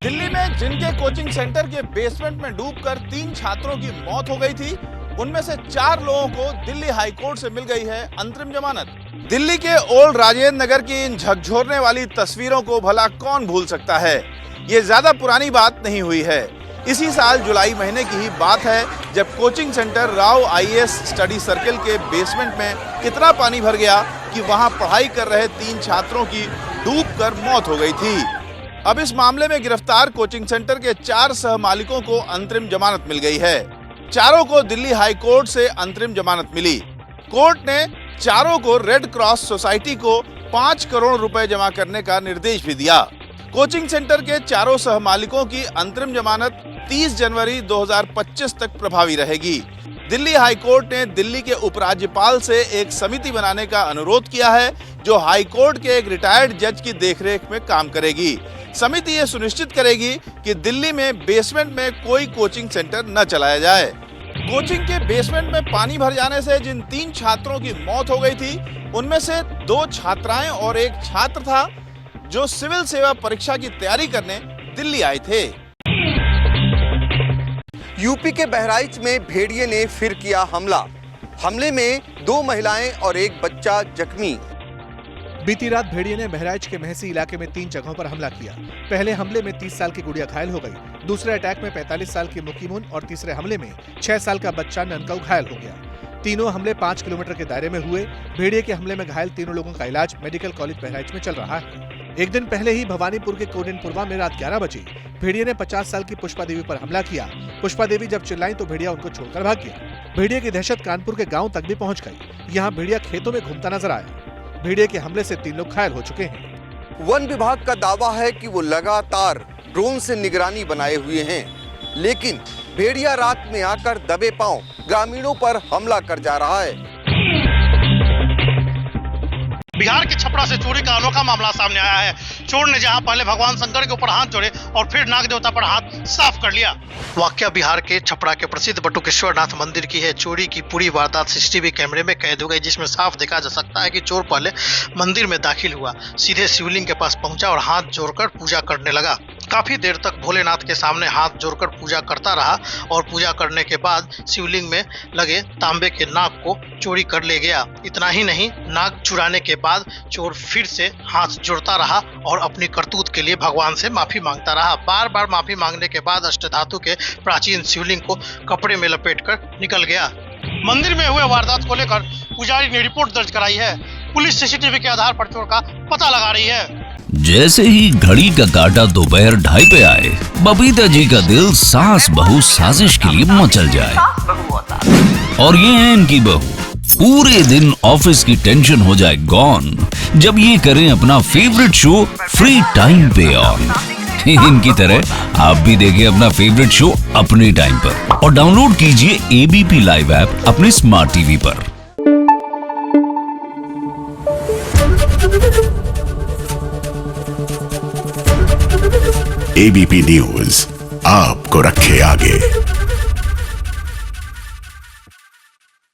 दिल्ली में जिनके coaching centre के बेसमेंट में डूबकर 3 छात्रों की मौत हो गई थी, उनमें से 4 लोगों को दिल्ली हाई कोर्ट से मिल गई है अंतरिम जमानत। दिल्ली के ओल्ड राजेंद्र नगर की इन झकझोरने वाली तस्वीरों को भला कौन भूल सकता है। ये ज्यादा पुरानी बात नहीं हुई है। इसी साल जुलाई महीने की ही बात है जब coaching centre Rao IAS study circle के बेसमेंट में इतना पानी भर गया कि वहां पढ़ाई कर रहे 3 छात्रों की डूबकर मौत हो गई थी। अब इस मामले में गिरफ्तार कोचिंग सेंटर के 4 सह मालिकों को अंतरिम जमानत मिल गई है। चारों को दिल्ली हाई कोर्ट से अंतरिम जमानत मिली। कोर्ट ने चारों को रेड क्रॉस सोसाइटी को 5 करोड़ रुपए जमा करने का निर्देश भी दिया। कोचिंग सेंटर के चारों सह मालिकों की अंतरिम जमानत 30 जनवरी 2025 तक प्रभावी रहेगी। दिल्ली हाई कोर्ट ने दिल्ली के उपराज्यपाल से एक समिति बनाने का अनुरोध किया है जो हाई कोर्ट के एक रिटायर्ड जज की देखरेख में काम करेगी। समिति ये सुनिश्चित करेगी कि दिल्ली में बेसमेंट में कोई कोचिंग सेंटर न चलाया जाए। कोचिंग के बेसमेंट में पानी भर जाने से जिन 3 छात्रों की मौत हो गई थी, उनमें से 2 छात्राएं और एक छात्र था जो सिविल सेवा परीक्षा की तैयारी करने दिल्ली आए थे। यूपी के बहराइच में भेड़िए ने फिर किया हमला। हमले में 2 महिलाएं और एक बच्चा जख्मी। बीती रात भेड़िए ने बहराइच के महसी इलाके में 3 जगहों पर हमला किया। पहले हमले में 30 साल की गुड़िया घायल हो गई, दूसरे अटैक में 45 साल की मुकीमुन और तीसरे हमले में 6 साल का बच्चा ननकऊ घायल हो गया। तीनों हमले 5 किलोमीटर के दायरे में हुए। भेड़िए के हमले में घायल तीनों लोगों का इलाज मेडिकल कॉलेज बहराइच में चल रहा है। एक दिन पहले ही भवानीपुर के कोडिनपुरवा में रात 11 बजे भेड़िए ने 50 साल की पुष्पा देवी पर हमला किया। पुष्पा देवी जब चिल्लाई तो भेड़िया उनको छोड़कर भाग गया। भेड़िए की दहशत कानपुर के गांव तक भी पहुंच गई। यहाँ भेड़िया खेतों में घूमता नजर आया। भेड़िए के हमले से 3 लोग घायल हो चुके हैं। वन विभाग का दावा है कि वो लगातार ड्रोन से निगरानी बनाए हुए हैं, लेकिन भेड़िया रात में आकर दबे पांव ग्रामीणों पर हमला कर जा रहा है। बिहार के छपरा से चोरी का अनोखा मामला सामने आया है। चोर ने जहां पहले भगवान शंकर के ऊपर हाथ जोड़े और फिर नाग देवता पर हाथ साफ कर लिया। वाकया बिहार के छपरा के प्रसिद्ध बटुकेश्वरनाथ मंदिर की है। चोरी की पूरी वारदात सीसीटीवी कैमरे में कैद हो गई, जिसमें साफ देखा जा सकता है कि चोर पहले मंदिर में दाखिल हुआ, सीधे शिवलिंग के पास पहुंचा और हाथ जोड़कर पूजा करने लगा। काफी देर तक भोलेनाथ के सामने हाथ जोड़कर पूजा करता रहा और पूजा करने के बाद शिवलिंग में लगे तांबे के नाग को चोरी कर ले गया। इतना ही नहीं, नाग चुराने के बाद चोर फिर से हाथ जोड़ता रहा और अपनी करतूत के लिए भगवान से माफी मांगता रहा। बार बार माफी मांगने के बाद अष्टधातु के प्राचीन शिवलिंग को कपड़े में लपेटकर निकल गया। मंदिर में हुए वारदात को लेकर पुजारी ने रिपोर्ट दर्ज कराई है। पुलिस सीसीटीवी के आधार पर चोर का पता लगा रही है। जैसे ही घड़ी का काटा दोपहर 2:30 पे आए, बबीता जी का दिल सास बहू साजिश के लिए मचल जाए। और ये है इनकी बहू, पूरे दिन ऑफिस की टेंशन हो जाए गॉन जब ये करें अपना फेवरेट शो फ्री टाइम पे ऑन। इनकी तरह आप भी देखिए अपना फेवरेट शो अपने टाइम पर और डाउनलोड कीजिए एबीपी लाइव ऐप अपने स्मार्ट टीवी पर। एबीपी न्यूज आपको रखे आगे।